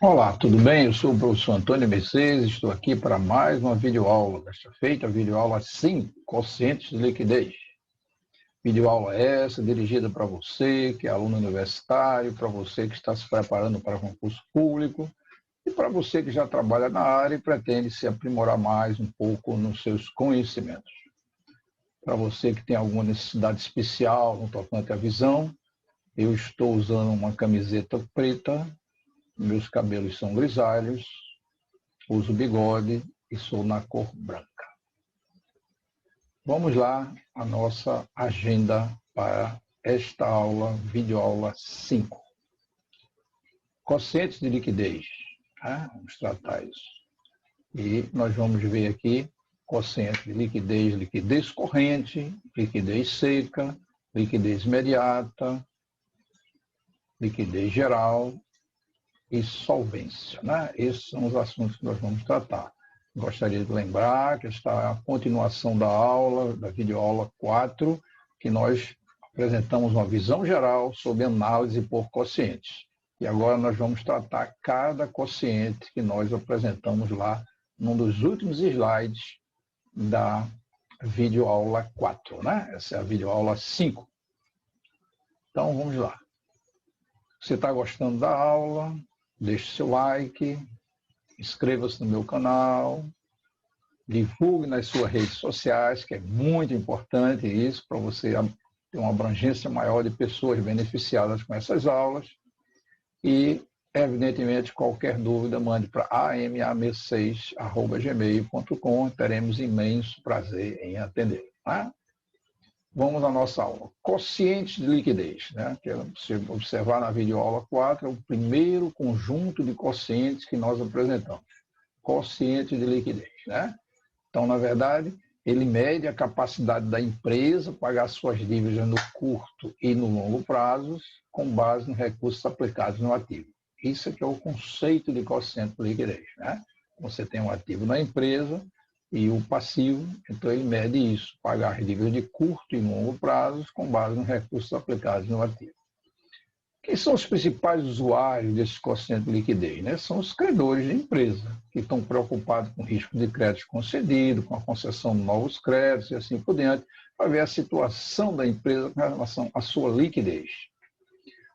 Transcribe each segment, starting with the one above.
Olá, tudo bem? Eu sou o professor Antônio Mercedes, estou aqui para mais uma videoaula. Desta feita, a videoaula 5, quocientes de liquidez. Videoaula essa dirigida para você que é aluno universitário, para você que está se preparando para concurso público e para você que já trabalha na área e pretende se aprimorar mais um pouco nos seus conhecimentos. Para você que tem alguma necessidade especial no tocante à visão, eu estou usando uma camiseta preta, meus cabelos são grisalhos, uso bigode e sou na cor branca. Vamos lá, a nossa agenda para esta aula, videoaula 5. Quocientes de liquidez, né? Vamos tratar isso. E nós vamos ver aqui quociente de liquidez, liquidez corrente, liquidez seca, liquidez imediata, liquidez geral e solvência, né? Esses são os assuntos que nós vamos tratar. Gostaria de lembrar que está a continuação da aula, da videoaula 4, que nós apresentamos uma visão geral sobre análise por quocientes. E agora nós vamos tratar cada quociente que nós apresentamos lá num dos últimos slides da videoaula 4, né? Essa é a videoaula 5. Então, vamos lá. Se você está gostando da aula, deixe seu like, inscreva-se no meu canal, divulgue nas suas redes sociais, que é muito importante isso, para você ter uma abrangência maior de pessoas beneficiadas com essas aulas. E, evidentemente, qualquer dúvida, mande para ama6@gmail.com, teremos imenso prazer em atender. Tá? Vamos à nossa aula. Quocientes de liquidez, né? Que você observar na videoaula 4, é o primeiro conjunto de quocientes que nós apresentamos. Quociente de liquidez, né? Então, na verdade, ele mede a capacidade da empresa pagar suas dívidas no curto e no longo prazos, com base nos recursos aplicados no ativo. Isso é o conceito de quociente de liquidez, né? Você tem um ativo na empresa e o passivo, então ele mede isso, pagar as dívidas de curto e longo prazos, com base nos recursos aplicados no ativo. Quem são os principais usuários desse quociente de liquidez? Né? São os credores de empresa, que estão preocupados com o risco de crédito concedido, com a concessão de novos créditos e assim por diante, para ver a situação da empresa com relação à sua liquidez.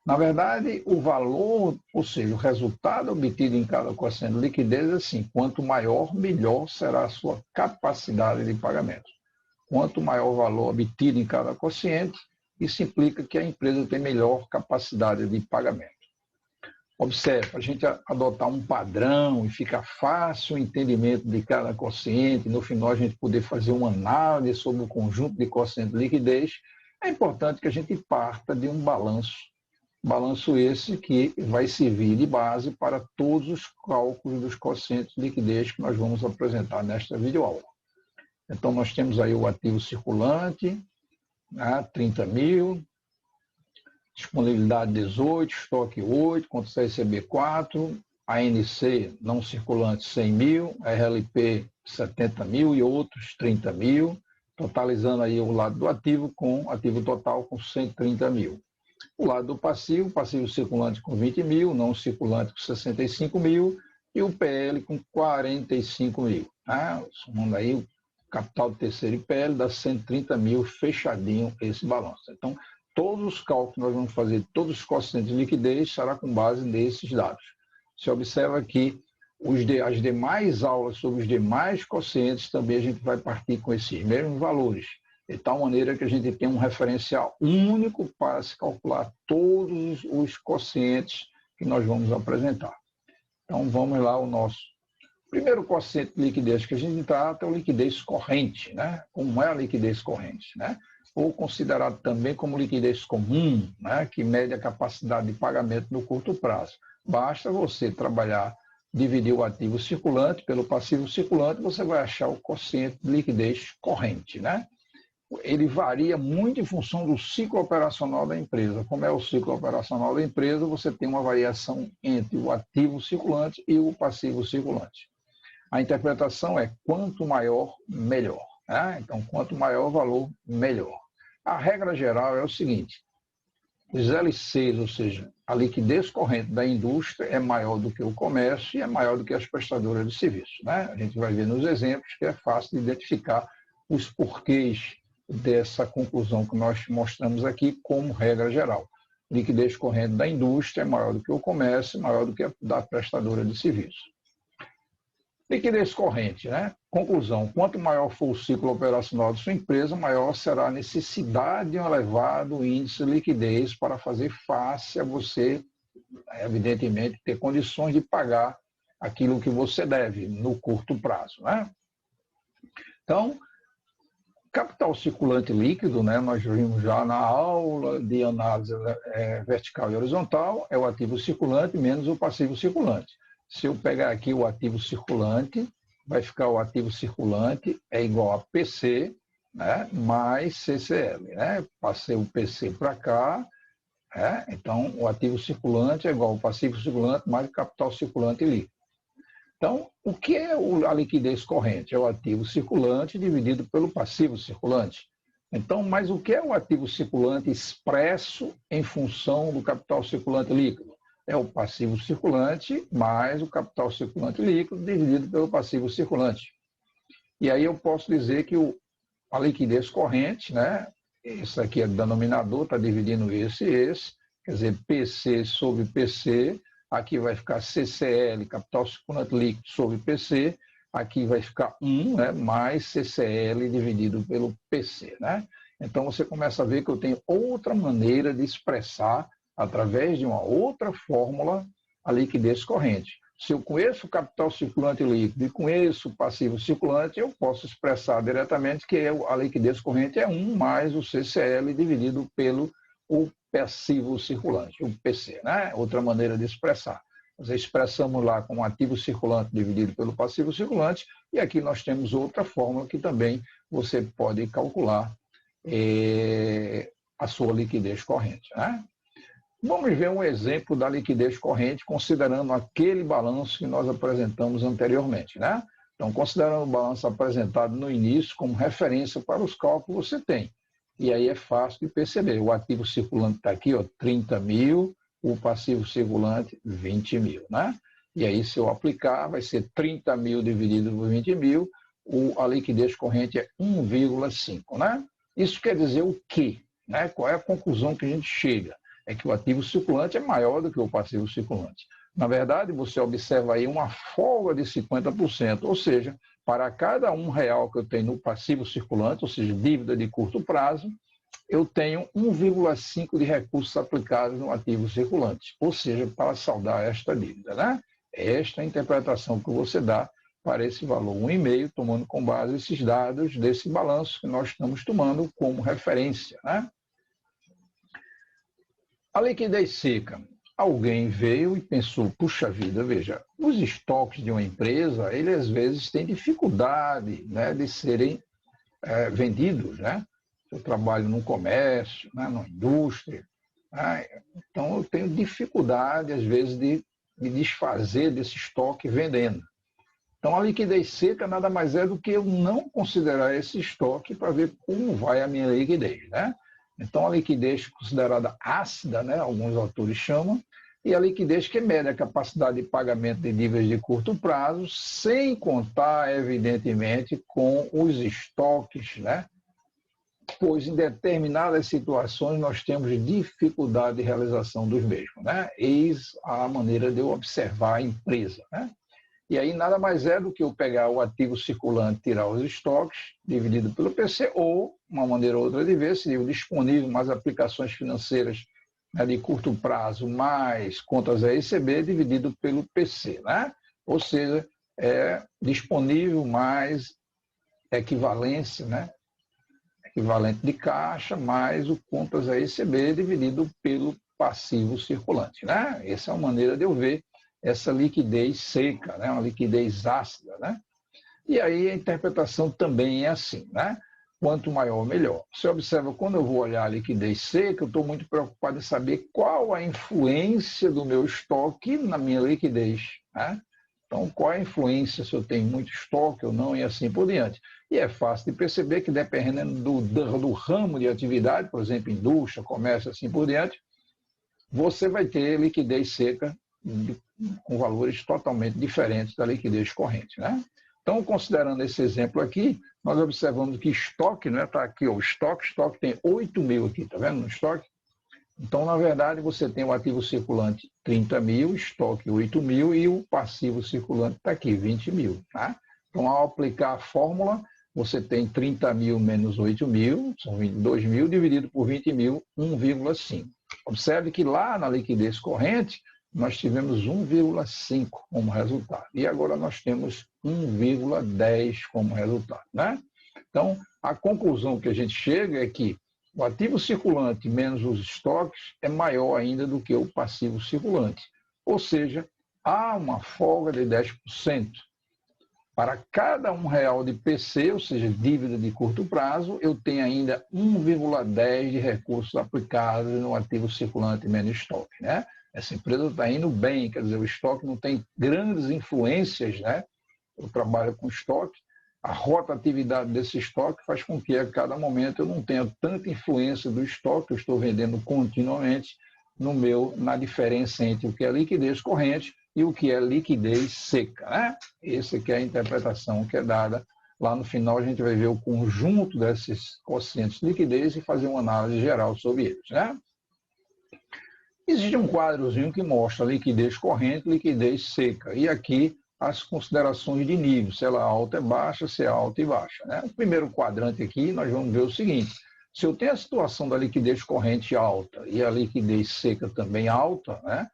Na verdade, o valor, ou seja, o resultado obtido em cada quociente de liquidez é assim: quanto maior, melhor será a sua capacidade de pagamento. Quanto maior o valor obtido em cada quociente, isso implica que a empresa tem melhor capacidade de pagamento. Observe, para a gente adotar um padrão e ficar fácil o entendimento de cada quociente, no final a gente poder fazer uma análise sobre o conjunto de quocientes de liquidez, é importante que a gente parta de um balanço. Balanço esse que vai servir de base para todos os cálculos dos quocientes de liquidez que nós vamos apresentar nesta videoaula. Então, nós temos aí o ativo circulante, né, 30 mil, disponibilidade 18, estoque 8, contas a receber 4, ANC não circulante 100 mil, RLP 70 mil e outros 30 mil, totalizando aí o lado do ativo com ativo total com 130 mil. O lado do passivo, passivo circulante com 20 mil, não circulante com 65 mil e o PL com 45 mil. Né? Somando aí o capital do terceiro e PL dá 130 mil fechadinho esse balanço. Então, todos os cálculos que nós vamos fazer, todos os quocientes de liquidez, será com base nesses dados. Você observa que as demais aulas sobre os demais quocientes também a gente vai partir com esses mesmos valores, de tal maneira que a gente tem um referencial único para se calcular todos os quocientes que nós vamos apresentar. Então, vamos lá ao nosso primeiro quociente de liquidez que a gente trata é o liquidez corrente, né? Como é a liquidez corrente, né? Ou considerado também como liquidez comum, né? Que mede a capacidade de pagamento no curto prazo. Basta você trabalhar, dividir o ativo circulante pelo passivo circulante, você vai achar o quociente de liquidez corrente, né? Ele varia muito em função do ciclo operacional da empresa. Como é o ciclo operacional da empresa, você tem uma variação entre o ativo circulante e o passivo circulante. A interpretação é quanto maior, melhor. Né? Então, quanto maior o valor, melhor. A regra geral é o seguinte: os LCs, ou seja, a liquidez corrente da indústria é maior do que o comércio e é maior do que as prestadoras de serviço, né? A gente vai ver nos exemplos que é fácil de identificar os porquês dessa conclusão que nós mostramos aqui como regra geral. Liquidez corrente da indústria é maior do que o comércio, maior do que a da prestadora de serviço. Liquidez corrente, né? Conclusão, quanto maior for o ciclo operacional de sua empresa, maior será a necessidade de um elevado índice de liquidez para fazer face a você, evidentemente, ter condições de pagar aquilo que você deve no curto prazo, né? Então, capital circulante líquido, né? Nós vimos já na aula de análise vertical e horizontal, é o ativo circulante menos o passivo circulante. Se eu pegar aqui o ativo circulante, vai ficar o ativo circulante é igual a PC, né, mais CCL. Né? Passei o PC para cá, então o ativo circulante é igual ao passivo circulante mais o capital circulante líquido. Então, o que é a liquidez corrente? É o ativo circulante dividido pelo passivo circulante. Então, mas o que é o ativo circulante expresso em função do capital circulante líquido? É o passivo circulante mais o capital circulante líquido dividido pelo passivo circulante. E aí eu posso dizer que a liquidez corrente, né? Isso aqui é denominador, está dividindo esse e esse, quer dizer, PC sobre PC, aqui vai ficar CCL, capital circulante líquido, sobre PC, aqui vai ficar 1, né? Mais CCL dividido pelo PC, né? Então você começa a ver que eu tenho outra maneira de expressar através de uma outra fórmula, a liquidez corrente. Se eu conheço o capital circulante líquido e conheço o passivo circulante, eu posso expressar diretamente que a liquidez corrente é 1 mais o CCL dividido pelo o passivo circulante, o PC, né? Outra maneira de expressar. Nós expressamos lá com o ativo circulante dividido pelo passivo circulante, e aqui nós temos outra fórmula que também você pode calcular a sua liquidez corrente, né? Vamos ver um exemplo da liquidez corrente, considerando aquele balanço que nós apresentamos anteriormente, né? Então, considerando o balanço apresentado no início como referência para os cálculos que você tem. E aí é fácil de perceber. O ativo circulante está aqui, ó, 30 mil, o passivo circulante, 20 mil, né? E aí, se eu aplicar, vai ser 30 mil dividido por 20 mil, a liquidez corrente é 1,5, né? Isso quer dizer o quê? Né? Qual é a conclusão que a gente chega? É que o ativo circulante é maior do que o passivo circulante. Na verdade, você observa aí uma folga de 50%, ou seja, para cada R$1 que eu tenho no passivo circulante, ou seja, dívida de curto prazo, eu tenho 1,5 de recursos aplicados no ativo circulante, ou seja, para saldar esta dívida, né? Esta é a interpretação que você dá para esse valor 1,5, tomando com base esses dados desse balanço que nós estamos tomando como referência, né? A liquidez seca. Alguém veio e pensou, puxa vida, veja, os estoques de uma empresa, eles às vezes têm dificuldade, né, de serem vendidos, né? Eu trabalho no comércio, né, na indústria, né? Então eu tenho dificuldade, às vezes, de me desfazer desse estoque vendendo. Então a liquidez seca nada mais é do que eu não considerar esse estoque para ver como vai a minha liquidez, né? Então, a liquidez considerada ácida, né, alguns autores chamam, e a liquidez que mede a capacidade de pagamento de dívidas de curto prazo, sem contar, evidentemente, com os estoques, né? Pois em determinadas situações nós temos dificuldade de realização dos mesmos, né? Eis a maneira de eu observar a empresa, né? E aí nada mais é do que eu pegar o ativo circulante, tirar os estoques, dividido pelo PC, ou, uma maneira ou outra de ver, seria o disponível mais aplicações financeiras, né, de curto prazo, mais contas a receber, dividido pelo PC, né? Ou seja, disponível mais equivalência, né? Equivalente de caixa, mais o contas a receber, dividido pelo passivo circulante, né? Essa é uma maneira de eu ver essa liquidez seca, né? Uma liquidez ácida, né? E aí a interpretação também é assim, né? Quanto maior, melhor. Você observa, quando eu vou olhar a liquidez seca, eu estou muito preocupado em saber qual a influência do meu estoque na minha liquidez, né? Então, qual é a influência, se eu tenho muito estoque ou não, e assim por diante. E é fácil de perceber que, dependendo do ramo de atividade, por exemplo, indústria, comércio, assim por diante, você vai ter liquidez seca com valores totalmente diferentes da liquidez corrente, né? Então, considerando esse exemplo aqui, nós observamos que estoque, né? Está aqui, ó, o estoque tem 8 mil aqui, tá vendo no estoque? Então, na verdade, você tem o ativo circulante 30 mil, estoque 8 mil e o passivo circulante está aqui, 20 mil. Tá? Então, ao aplicar a fórmula, você tem 30 mil menos 8 mil, são 22 mil, dividido por 20 mil, 1,5. Observe que lá na liquidez corrente, nós tivemos 1,5 como resultado. E agora nós temos 1,10 como resultado. Né? Então, a conclusão que a gente chega é que o ativo circulante menos os estoques é maior ainda do que o passivo circulante. Ou seja, há uma folga de 10%. Para cada R$1 de PC, ou seja, dívida de curto prazo, eu tenho ainda 1,10 de recursos aplicados no ativo circulante menos estoque. Né? Essa empresa está indo bem, quer dizer, o estoque não tem grandes influências, né? Eu trabalho com estoque, a rotatividade desse estoque faz com que a cada momento eu não tenha tanta influência do estoque que eu estou vendendo continuamente na diferença entre o que é liquidez corrente e o que é liquidez seca. Né? Essa que é a interpretação que é dada. Lá no final a gente vai ver o conjunto desses quocientes de liquidez e fazer uma análise geral sobre eles. Né? Existe um quadrozinho que mostra liquidez corrente e liquidez seca. E aqui as considerações de nível, se ela é alta é baixa, se é alta e baixa. Né? O primeiro quadrante aqui, nós vamos ver o seguinte: se eu tenho a situação da liquidez corrente alta e a liquidez seca também alta, né,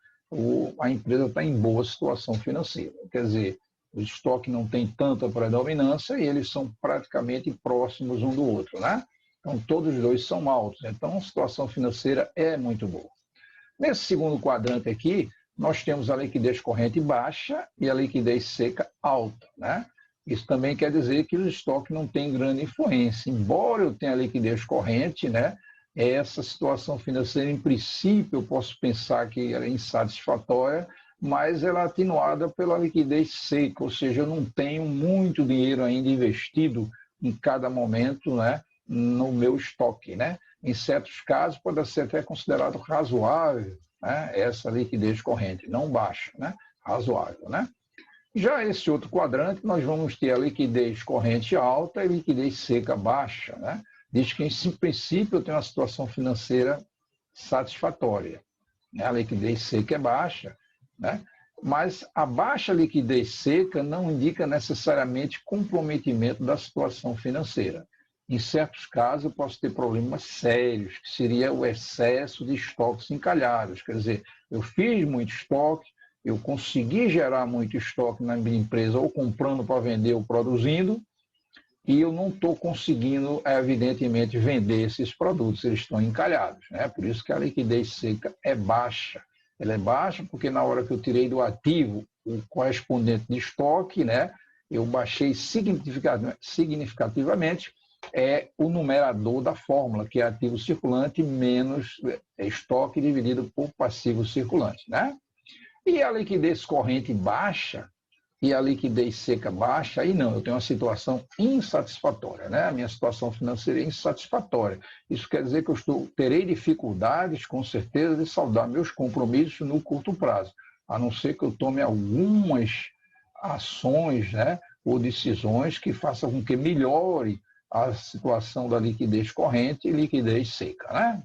a empresa está em boa situação financeira. Quer dizer, o estoque não tem tanta predominância e eles são praticamente próximos um do outro. Né? Então, todos os dois são altos. Então, a situação financeira é muito boa. Nesse segundo quadrante aqui, nós temos a liquidez corrente baixa e a liquidez seca alta. Né? Isso também quer dizer que o estoque não tem grande influência. Embora eu tenha a liquidez corrente, né, essa situação financeira, em princípio, eu posso pensar que ela é insatisfatória, mas ela é atenuada pela liquidez seca, ou seja, eu não tenho muito dinheiro ainda investido em cada momento, né, no meu estoque. Né? Em certos casos, pode ser até considerado razoável, né, essa liquidez corrente, não baixa, né, razoável. Né? Já esse outro quadrante, nós vamos ter a liquidez corrente alta e liquidez seca baixa. Né? Diz que, em princípio, eu tenho uma situação financeira satisfatória. Né? A liquidez seca é baixa, né? Mas a baixa liquidez seca não indica necessariamente comprometimento da situação financeira. Em certos casos, eu posso ter problemas sérios, que seria o excesso de estoques encalhados. Quer dizer, eu fiz muito estoque, eu consegui gerar muito estoque na minha empresa, ou comprando para vender ou produzindo, e eu não estou conseguindo, evidentemente, vender esses produtos, eles estão encalhados. Né? Por isso que a liquidez seca é baixa. Ela é baixa porque na hora que eu tirei do ativo o correspondente de estoque, né, eu baixei significativamente o numerador da fórmula, que é ativo circulante menos estoque dividido por passivo circulante. Né? E a liquidez corrente baixa e a liquidez seca baixa, aí não, eu tenho uma situação insatisfatória, né? A minha situação financeira é insatisfatória. Isso quer dizer que terei dificuldades, com certeza, de saldar meus compromissos no curto prazo, a não ser que eu tome algumas ações, né, ou decisões que façam com que melhore a situação da liquidez corrente e liquidez seca. Né?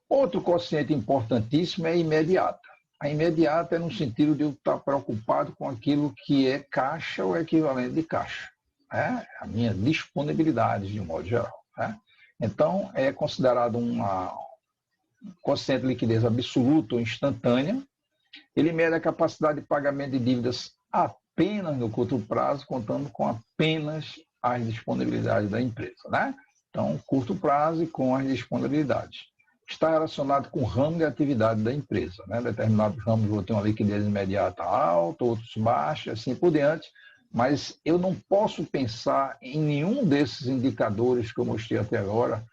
Outro quociente importantíssimo é a imediata. A imediata é no sentido de eu estar preocupado com aquilo que é caixa ou equivalente de caixa. Né? A minha disponibilidade, de um modo geral. Né? Então, é considerado um quociente de liquidez absoluta ou instantânea. Ele mede a capacidade de pagamento de dívidas apenas no curto prazo, contando com apenas as disponibilidades da empresa. Né? Então, curto prazo e com as disponibilidades. Está relacionado com o ramo de atividade da empresa. Né? Determinados ramos vão ter uma liquidez imediata alta, outros baixa, assim por diante, mas eu não posso pensar em nenhum desses indicadores que eu mostrei até agora,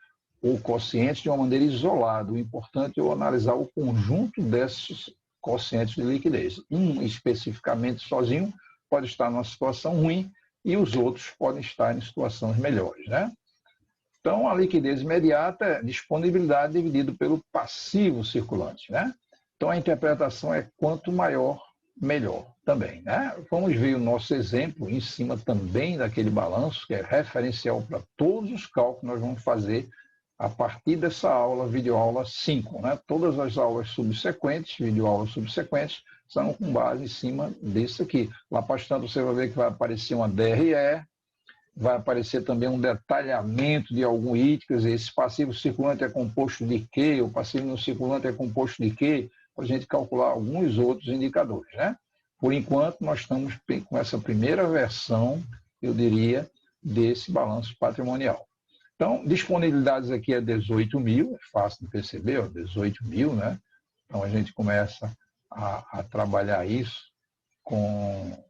ou quocientes, de uma maneira isolada. O importante é eu analisar o conjunto desses quocientes de liquidez. Um especificamente sozinho pode estar numa situação ruim e os outros podem estar em situações melhores. Né? Então, a liquidez imediata é disponibilidade dividido pelo passivo circulante, né? Então, a interpretação é quanto maior, melhor também, né? Vamos ver o nosso exemplo em cima também daquele balanço, que é referencial para todos os cálculos que nós vamos fazer a partir dessa aula, videoaula 5, né? Todas as aulas subsequentes, videoaulas subsequentes, são com base em cima disso aqui. Lá para tanto, você vai ver que vai aparecer uma DRE, vai aparecer também um detalhamento de algum item, quer dizer, esse passivo circulante é composto de quê, o passivo não circulante é composto de quê, para a gente calcular alguns outros indicadores, né? Por enquanto, nós estamos com essa primeira versão, eu diria, desse balanço patrimonial. Então, disponibilidades aqui é 18 mil, é fácil de perceber, ó, 18 mil, né? Então, a gente começa a trabalhar isso com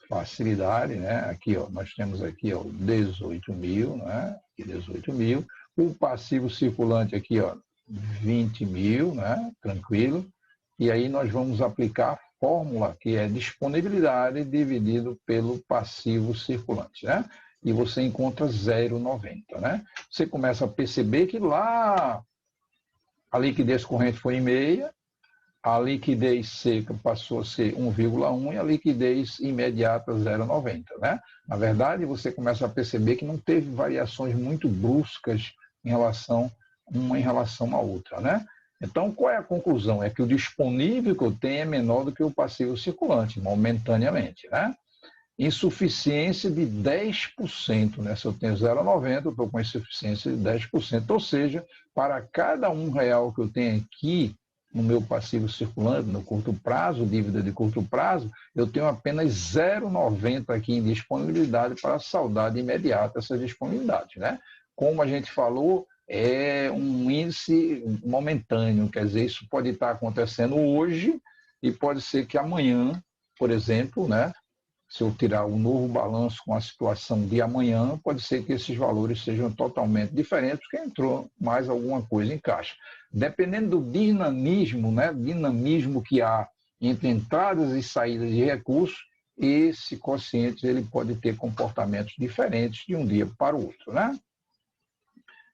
facilidade, né? Aqui, ó, nós temos aqui, ó, 18 mil, né? Aqui 18 mil. O passivo circulante aqui, ó, 20 mil, né? Tranquilo. E aí nós vamos aplicar a fórmula que é disponibilidade dividido pelo passivo circulante, né? E você encontra 0,90, né? Você começa a perceber que lá a liquidez corrente foi em meia, a liquidez seca passou a ser 1,1 e a liquidez imediata 0,90, né? Na verdade, você começa a perceber que não teve variações muito bruscas em relação uma em relação à outra, né? Então, qual é a conclusão? É que o disponível que eu tenho é menor do que o passivo circulante, momentaneamente, né? Insuficiência de 10%, né? Se eu tenho 0,90, eu estou com insuficiência de 10%, ou seja, para cada R$1 que eu tenho aqui no meu passivo circulante, no curto prazo, dívida de curto prazo, eu tenho apenas 0,90 aqui em disponibilidade para saldar de imediato essa disponibilidade, né? Como a gente falou, é um índice momentâneo, quer dizer, isso pode estar acontecendo hoje e pode ser que amanhã, por exemplo, né? Se eu tirar um novo balanço com a situação de amanhã, pode ser que esses valores sejam totalmente diferentes, porque entrou mais alguma coisa em caixa. Dependendo do dinamismo, né, dinamismo que há entre entradas e saídas de recursos, esse quociente ele pode ter comportamentos diferentes de um dia para o outro, né?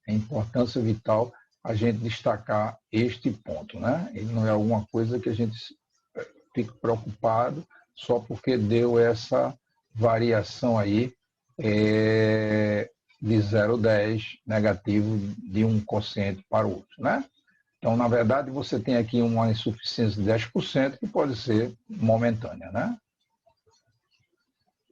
É importância vital a gente destacar este ponto, né? Ele não é alguma coisa que a gente fique preocupado só porque deu essa variação aí de 0,10 negativo de um quociente para o outro, né? Então, na verdade, você tem aqui uma insuficiência de 10% que pode ser momentânea, né?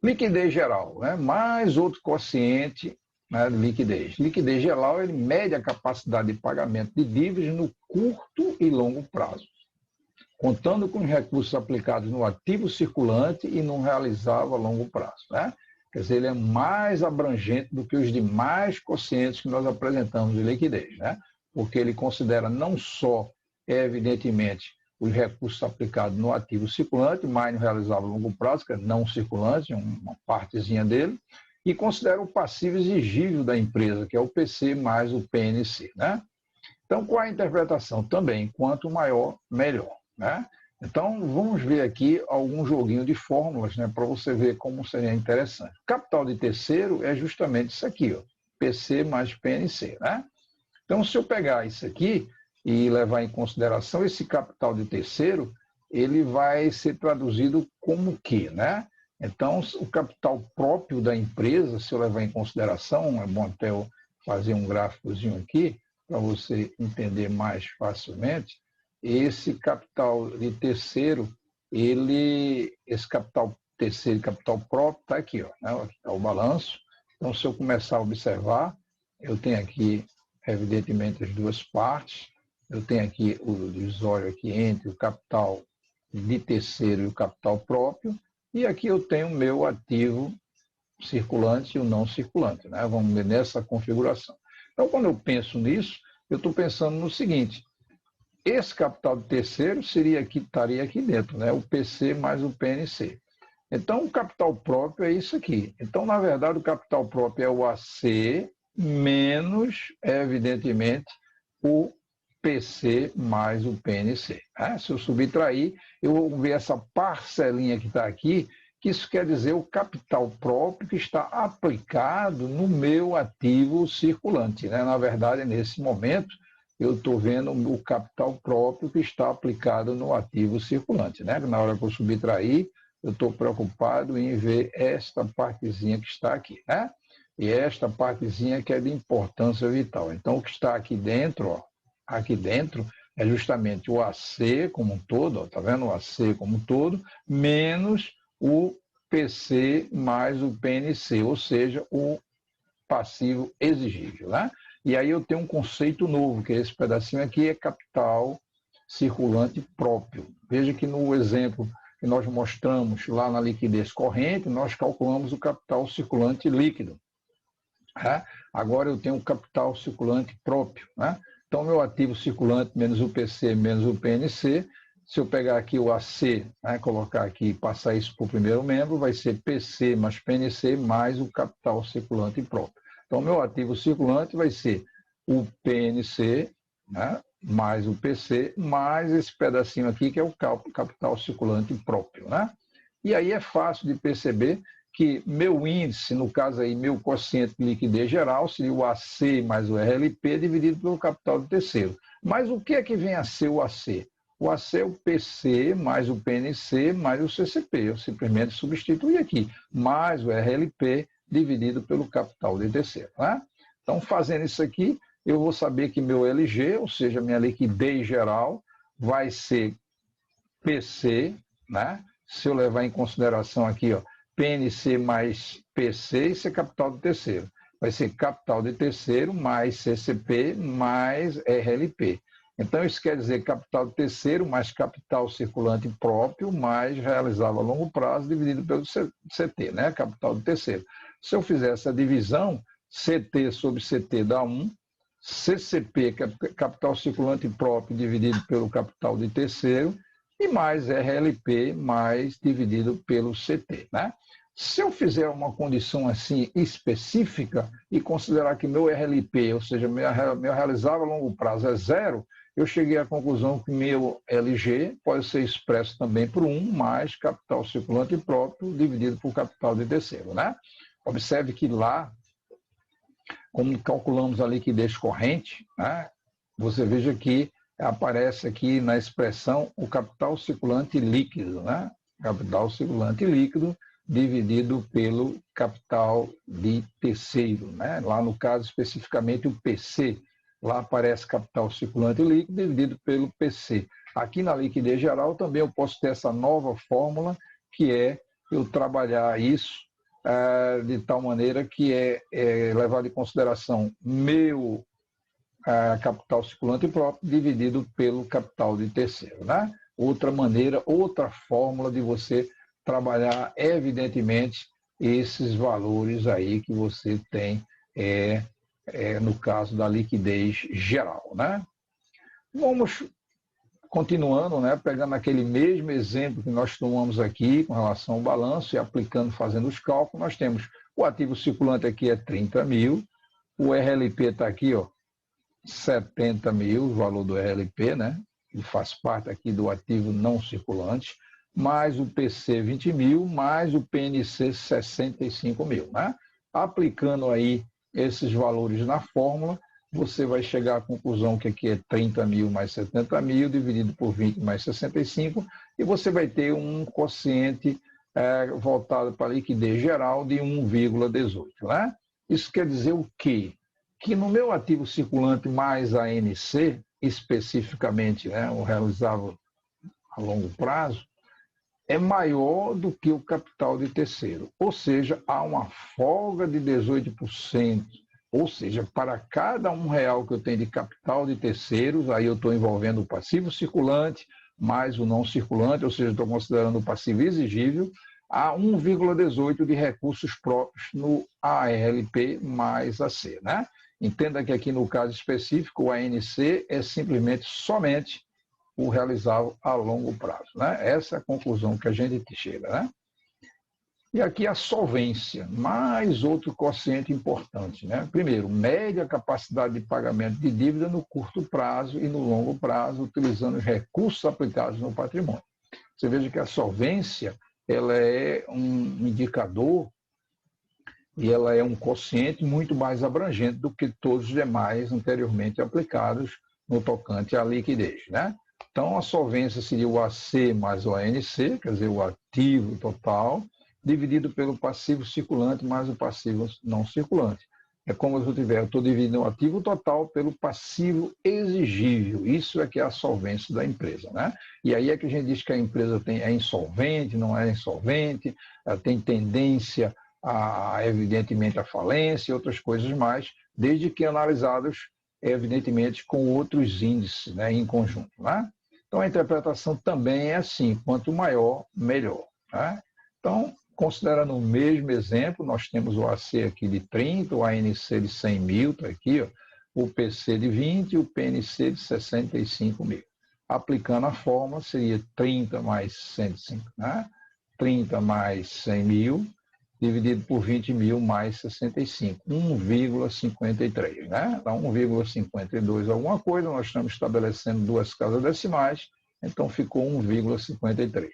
Liquidez geral, né? Mais outro quociente, né, de liquidez. Liquidez geral, ele mede a capacidade de pagamento de dívidas no curto e longo prazo, contando com os recursos aplicados no ativo circulante e no realizável a longo prazo, né? Quer dizer, ele é mais abrangente do que os demais quocientes que nós apresentamos de liquidez, né? Porque ele considera não só, evidentemente, os recursos aplicados no ativo circulante, mas no realizável a longo prazo, que é não circulante, uma partezinha dele, e considera o passivo exigível da empresa, que é o PC mais o PNC, né? Então, qual é a interpretação? Também, quanto maior, melhor, né? Então, vamos ver aqui algum joguinho de fórmulas, né, para você ver como seria interessante. Capital de terceiro é justamente isso aqui, ó, PC mais PNC, né? Então, se eu pegar isso aqui e levar em consideração esse capital de terceiro, ele vai ser traduzido como que, né? Então, o capital próprio da empresa, se eu levar em consideração, é bom até eu fazer um gráficozinho aqui, para você entender mais facilmente, esse capital de terceiro, esse capital terceiro e capital próprio está aqui, ó, né? Aqui está o balanço. Então, se eu começar a observar, eu tenho aqui, evidentemente, as duas partes. Eu tenho aqui o divisório aqui entre o capital de terceiro e o capital próprio, e aqui eu tenho o meu ativo circulante e o não circulante, né? Vamos ver nessa configuração. Então, quando eu penso nisso, eu estou pensando no seguinte: esse capital de terceiro estaria aqui dentro, né? O PC mais o PNC. Então, o capital próprio é isso aqui. Então, na verdade, o capital próprio é o AC menos, evidentemente, o PC mais o PNC, né? Se eu subtrair, eu vou ver essa parcelinha que está aqui, que isso quer dizer o capital próprio que está aplicado no meu ativo circulante, né? Na verdade, nesse momento, eu estou vendo o capital próprio que está aplicado no ativo circulante, né? Na hora que eu subtrair, eu estou preocupado em ver esta partezinha que está aqui, né? E esta partezinha que é de importância vital. Então, o que está aqui dentro, ó, aqui dentro, é justamente o AC como um todo, ó, tá vendo? O AC como um todo, menos o PC mais o PNC, ou seja, o passivo exigível, né? E aí eu tenho um conceito novo, que é esse pedacinho aqui, é capital circulante próprio. Veja que no exemplo que nós mostramos lá na liquidez corrente, nós calculamos o capital circulante líquido. Né? Agora eu tenho o capital circulante próprio. Né? Então, meu ativo circulante menos o PC menos o PNC, se eu pegar aqui o AC, né, colocar aqui e passar isso para o primeiro membro, vai ser PC mais PNC mais o capital circulante próprio. Então, meu ativo circulante vai ser o PNC, né, mais o PC, mais esse pedacinho aqui, que é o capital circulante próprio. Né? E aí é fácil de perceber que meu índice, no caso aí, meu quociente de liquidez geral, seria o AC mais o RLP dividido pelo capital de terceiro. Mas o que é que vem a ser o AC? O AC é o PC mais o PNC mais o CCP. Eu simplesmente substituo aqui, mais o RLP dividido pelo capital de terceiro. Né? Então, fazendo isso aqui, eu vou saber que meu LG, ou seja, minha liquidez geral, vai ser PC, né? Se eu levar em consideração aqui, ó, PNC mais PC, isso é capital de terceiro. Vai ser capital de terceiro mais CCP mais RLP. Então, isso quer dizer capital de terceiro mais capital circulante próprio mais realizável a longo prazo dividido pelo CT, né? Capital de terceiro. Se eu fizer essa divisão, CT sobre CT dá 1, CCP, capital circulante próprio, dividido pelo capital de terceiro, e mais RLP, mais dividido pelo CT. Né? Se eu fizer uma condição assim específica e considerar que meu RLP, ou seja, meu realizável a longo prazo é 0, eu cheguei à conclusão que meu LG pode ser expresso também por 1 mais capital circulante próprio dividido por capital de terceiro. Né? Observe que lá, como calculamos a liquidez corrente, né, você veja que aparece aqui na expressão o capital circulante líquido, né? Capital circulante líquido dividido pelo capital de terceiro, né? Lá no caso especificamente o PC, lá aparece capital circulante líquido dividido pelo PC. Aqui na liquidez geral também eu posso ter essa nova fórmula, que é eu trabalhar isso de tal maneira que é levado em consideração meu capital circulante próprio dividido pelo capital de terceiro. Né? Outra maneira, outra fórmula de você trabalhar, evidentemente, esses valores aí que você tem no caso da liquidez geral. Né? Vamos continuando, né, pegando aquele mesmo exemplo que nós tomamos aqui com relação ao balanço e aplicando, fazendo os cálculos, nós temos o ativo circulante aqui é 30 mil, o RLP está aqui, ó, 70 mil, o valor do RLP, né, que faz parte aqui do ativo não circulante, mais o PC 20 mil, mais o PNC 65 mil. Né? Aplicando aí esses valores na fórmula, você vai chegar à conclusão que aqui é 30 mil mais 70 mil, dividido por 20 mais 65, e você vai ter um quociente voltado para a liquidez geral de 1,18. Né? Isso quer dizer o quê? Que no meu ativo circulante mais ANC, especificamente, né, o realizável a longo prazo, é maior do que o capital de terceiro. Ou seja, há uma folga de 18%. Ou seja, para cada R$1 que eu tenho de capital de terceiros, aí eu estou envolvendo o passivo circulante mais o não circulante, ou seja, estou considerando o passivo exigível, há 1,18 de recursos próprios no ARLP mais AC. Né? Entenda que aqui no caso específico, o ANC é simplesmente somente o realizável a longo prazo. Né? Essa é a conclusão que a gente chega. Né? E aqui a solvência, mais outro quociente importante. Né? Primeiro, mede a capacidade de pagamento de dívida no curto prazo e no longo prazo, utilizando os recursos aplicados no patrimônio. Você veja que a solvência ela é um indicador e ela é um quociente muito mais abrangente do que todos os demais anteriormente aplicados no tocante à liquidez, né? Então, a solvência seria o AC mais o ANC, quer dizer, o ativo total, dividido pelo passivo circulante mais o passivo não circulante. É como se eu estou dividindo o ativo total pelo passivo exigível. Isso é que é a solvência da empresa, né? E aí é que a gente diz que a empresa é insolvente, não é insolvente, ela tem tendência evidentemente, a falência e outras coisas mais, desde que analisados, evidentemente, com outros índices, né, em conjunto, né? Então, a interpretação também é assim, quanto maior, melhor, né? Então, considerando o mesmo exemplo, nós temos o AC aqui de 30, o ANC de 100 mil, está aqui, ó, o PC de 20 e o PNC de 65 mil. Aplicando a fórmula, seria 30 mais 105, né? 30 mais 100 mil, dividido por 20 mil mais 65, 1,53, né? Dá 1,52 alguma coisa, nós estamos estabelecendo duas casas decimais, então ficou 1,53.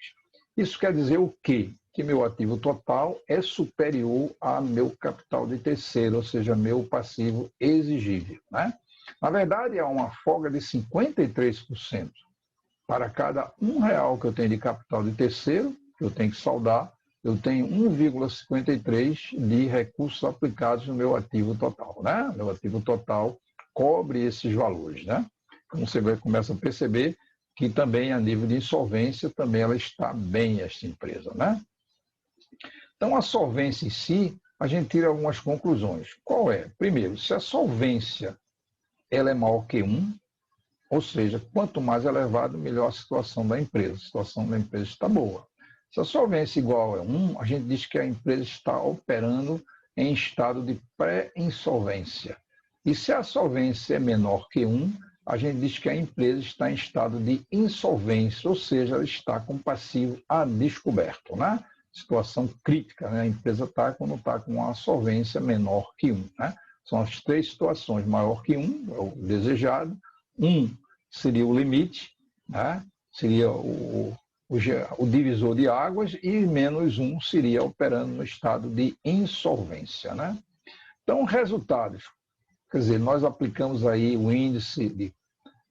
Isso quer dizer o quê? Que meu ativo total é superior a meu capital de terceiro, ou seja, meu passivo exigível, né? Na verdade, há uma folga de 53% para cada R$ 1 que eu tenho de capital de terceiro, que eu tenho que saldar, eu tenho 1,53 de recursos aplicados no meu ativo total, né? Meu ativo total cobre esses valores, né? Então você começa a perceber que também a nível de insolvência também ela está bem esta empresa, né? Então a solvência em si, a gente tira algumas conclusões. Qual é? Primeiro, se a solvência ela é maior que 1, ou seja, quanto mais elevado, melhor a situação da empresa. A situação da empresa está boa. Se a solvência igual a 1, a gente diz que a empresa está operando em estado de pré-insolvência. E se a solvência é menor que 1, a gente diz que a empresa está em estado de insolvência, ou seja, ela está com passivo a descoberto, né? Situação crítica, né? A empresa está quando está com uma solvência menor que 1, né? São as três situações, maior que 1, é o desejado, 1 seria o limite, né? Seria o divisor de águas, e menos 1 seria operando no estado de insolvência, né? Então, resultados. Quer dizer, nós aplicamos aí o índice de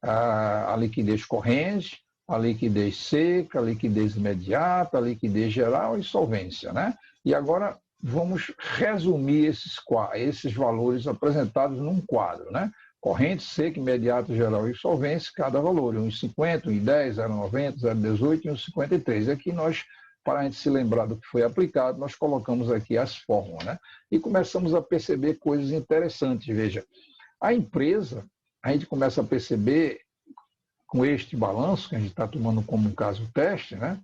a liquidez corrente, a liquidez seca, a liquidez imediata, a liquidez geral e solvência, né? E agora vamos resumir esses valores apresentados num quadro, né? Corrente, seca, imediato, geral e solvência, cada valor, 1,50, 1,10, 0,90, 0,18 e 1,53. Aqui nós, para a gente se lembrar do que foi aplicado, nós colocamos aqui as fórmulas, né? E começamos a perceber coisas interessantes. Veja, a empresa, a gente começa a perceber, com este balanço, que a gente está tomando como um caso teste, né?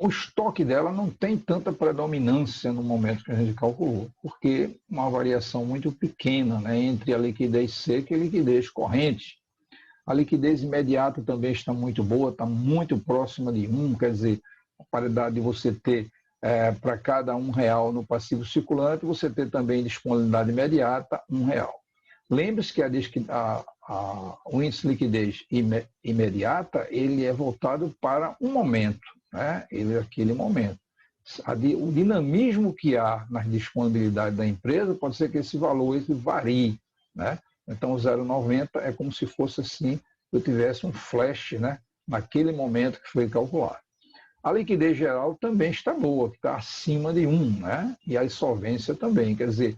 O estoque dela não tem tanta predominância no momento que a gente calculou, porque uma variação muito pequena, né, entre a liquidez seca e a liquidez corrente. A liquidez imediata também está muito boa, está muito próxima de 1, quer dizer, a paridade de você ter para cada R$ 1 no passivo circulante, você ter também disponibilidade imediata, R$ 1. Lembre-se que o índice de liquidez imediata ele é voltado para um momento, né? Ele é aquele momento. O dinamismo que há na disponibilidade da empresa pode ser que esse valor varie, né? Então, o 0,90 é como se fosse assim, eu tivesse um flash, né? Naquele momento que foi calculado. A liquidez geral também está boa, está acima de 1, né? E a insolvência também, quer dizer,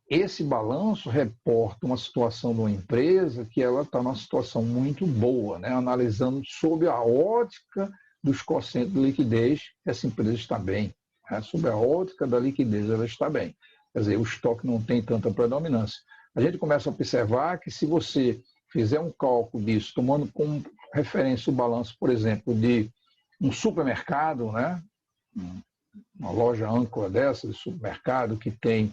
esse balanço reporta uma situação de uma empresa que ela está numa situação muito boa, né? Analisando sob a ótica dos quocientes de liquidez, essa empresa está bem. Né? Sob a ótica da liquidez, ela está bem. Quer dizer, o estoque não tem tanta predominância. A gente começa a observar que se você fizer um cálculo disso, tomando como referência o balanço, por exemplo, de um supermercado, né? Uma loja âncora dessa, de supermercado, que tem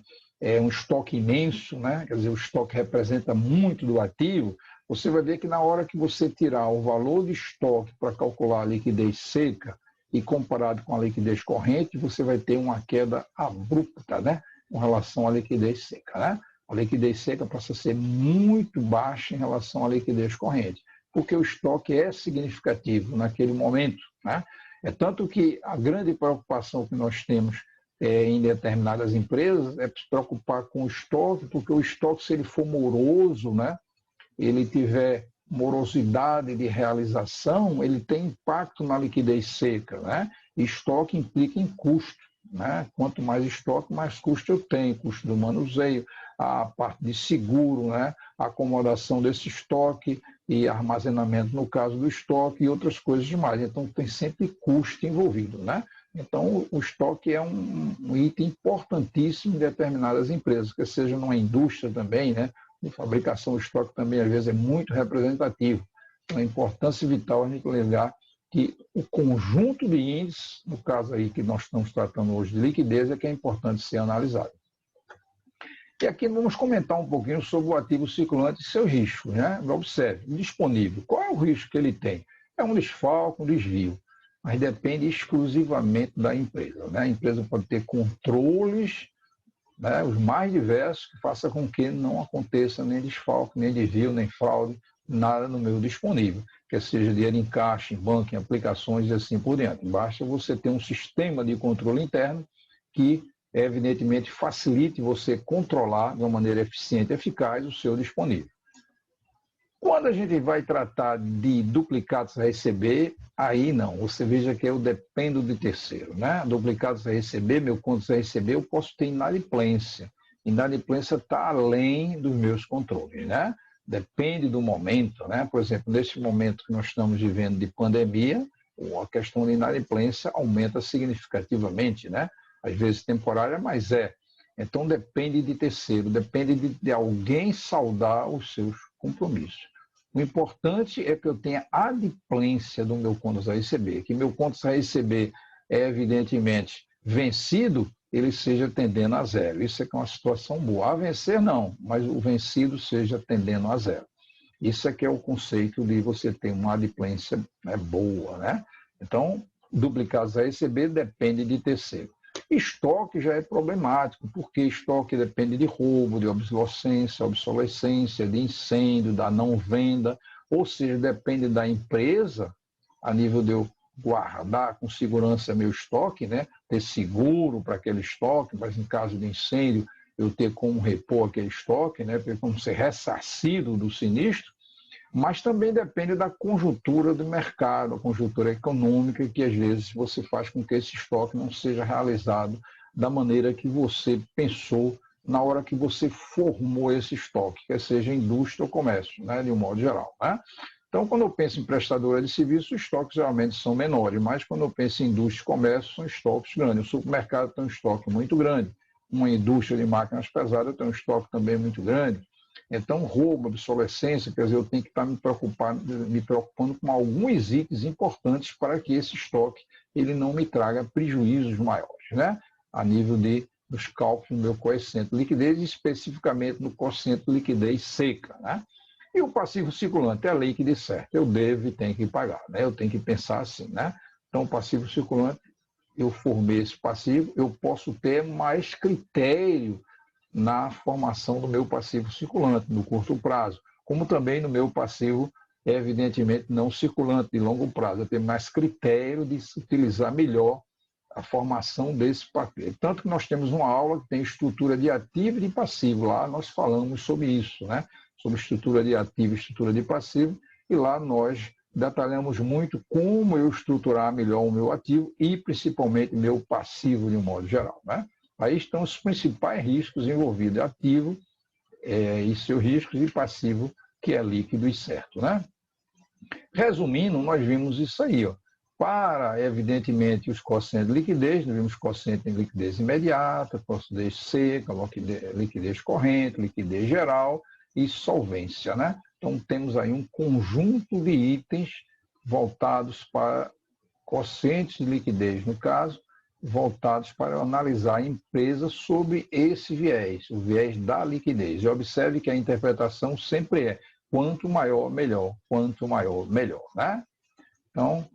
um estoque imenso, né? Quer dizer, o estoque representa muito do ativo, você vai ver que na hora que você tirar o valor de estoque para calcular a liquidez seca e comparado com a liquidez corrente, você vai ter uma queda abrupta, né? Com relação à liquidez seca, né? A liquidez seca passa a ser muito baixa em relação à liquidez corrente. porque o estoque é significativo naquele momento, né? É tanto que a grande preocupação que nós temos em determinadas empresas é se preocupar com o estoque, porque o estoque, se ele for moroso, né, ele tiver morosidade de realização, ele tem impacto na liquidez seca, né? Estoque implica em custo, né? Quanto mais estoque, mais custo eu tenho, custo do manuseio, a parte de seguro, né? A acomodação desse estoque e armazenamento no caso do estoque e outras coisas demais. Então tem sempre custo envolvido, né? Então o estoque é um item importantíssimo em determinadas empresas, que seja numa indústria também, né? De fabricação, o estoque também às vezes é muito representativo. Então, é importância vital a gente lembrar que o conjunto de índices, no caso aí que nós estamos tratando hoje de liquidez, é que é importante ser analisado. E aqui vamos comentar um pouquinho sobre o ativo circulante e seus riscos, né? Observe, disponível. Qual é o risco que ele tem? É um desfalque, um desvio, mas depende exclusivamente da empresa, né? A empresa pode ter controles, né, os mais diversos, que faça com que não aconteça nem desfalque, nem desvio, nem fraude, nada no meu disponível, que seja dinheiro em caixa, em banco, em aplicações e assim por diante. Basta você ter um sistema de controle interno que, evidentemente, facilite você controlar de uma maneira eficiente e eficaz o seu disponível. Quando a gente vai tratar de duplicados a receber, aí não. Você veja que eu dependo de terceiro, né? Duplicados a receber, meu contas a receber, eu posso ter inadimplência. Inadimplência está além dos meus controles, né? Depende do momento, né? Por exemplo, nesse momento que nós estamos vivendo de pandemia, a questão de inadimplência aumenta significativamente, né? Às vezes temporária, mas é. Então depende de terceiro, depende de alguém saldar os seus compromissos. O importante é que eu tenha adimplência do meu contas a receber, que meu contas a receber é evidentemente vencido, ele seja tendendo a zero. Isso é que é uma situação boa. A vencer não, mas o vencido seja tendendo a zero. Isso é que é o conceito de você ter uma adimplência, né, boa, né? Então, duplicados a receber depende de terceiro. Estoque já é problemático, porque estoque depende de roubo, de obsolescência, de incêndio, da não venda, ou seja, depende da empresa, a nível de eu guardar com segurança meu estoque, né? Ter seguro para aquele estoque, mas em caso de incêndio eu ter como repor aquele estoque, né? Ter como ser ressarcido do sinistro, mas também depende da conjuntura do mercado, a conjuntura econômica, que às vezes você faz com que esse estoque não seja realizado da maneira que você pensou na hora que você formou esse estoque, quer seja indústria ou comércio, né, de um modo geral, né? Então, quando eu penso em prestadora de serviços, os estoques geralmente são menores, mas quando eu penso em indústria e comércio, são estoques grandes. O supermercado tem um estoque muito grande, uma indústria de máquinas pesadas tem um estoque também muito grande. Então, roubo, obsolescência, quer dizer, eu tenho que estar me preocupando com alguns itens importantes para que esse estoque ele não me traga prejuízos maiores, né? A nível dos cálculos do meu coeficiente de liquidez, especificamente no coeficiente de liquidez seca, né? E o passivo circulante é a lei que diz certo, eu devo e tenho que pagar, né? Eu tenho que pensar assim, né? Então, o passivo circulante, eu formei esse passivo, eu posso ter mais critério na formação do meu passivo circulante, no curto prazo, como também no meu passivo, evidentemente, não circulante, de longo prazo. Eu tenho mais critério de se utilizar melhor a formação desse passivo. Tanto que nós temos uma aula que tem estrutura de ativo e de passivo. Lá nós falamos sobre isso, né? Sobre estrutura de ativo e estrutura de passivo, e lá nós detalhamos muito como eu estruturar melhor o meu ativo e, principalmente, meu passivo de um modo geral, né? Aí estão os principais riscos envolvidos, ativo e seus riscos, e passivo, que é líquido e certo, né? Resumindo, nós vimos isso aí, ó. Para, evidentemente, os quocientes de liquidez, nós vimos quociente de liquidez imediata, liquidez seca, liquidez corrente, liquidez geral e solvência, né? Então, temos aí um conjunto de itens voltados para quocientes de liquidez, no caso, voltados para analisar a empresa sobre esse viés, o viés da liquidez. E observe que a interpretação sempre é quanto maior, melhor, quanto maior, melhor, né? Então,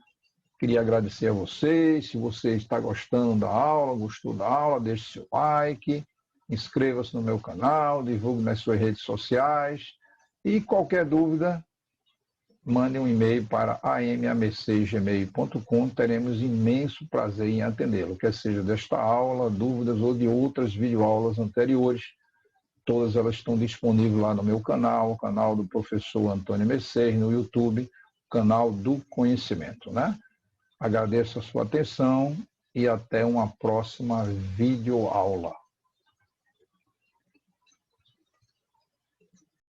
queria agradecer a vocês. Se você está gostando da aula, gostou da aula, deixe seu like, inscreva-se no meu canal, divulgue nas suas redes sociais e qualquer dúvida, mande um e-mail para amamc@gmail.com. Teremos imenso prazer em atendê-lo, quer seja desta aula, dúvidas ou de outras videoaulas anteriores. Todas elas estão disponíveis lá no meu canal, o canal do professor Antônio Messias, no YouTube, canal do conhecimento, né? Agradeço a sua atenção e até uma próxima videoaula.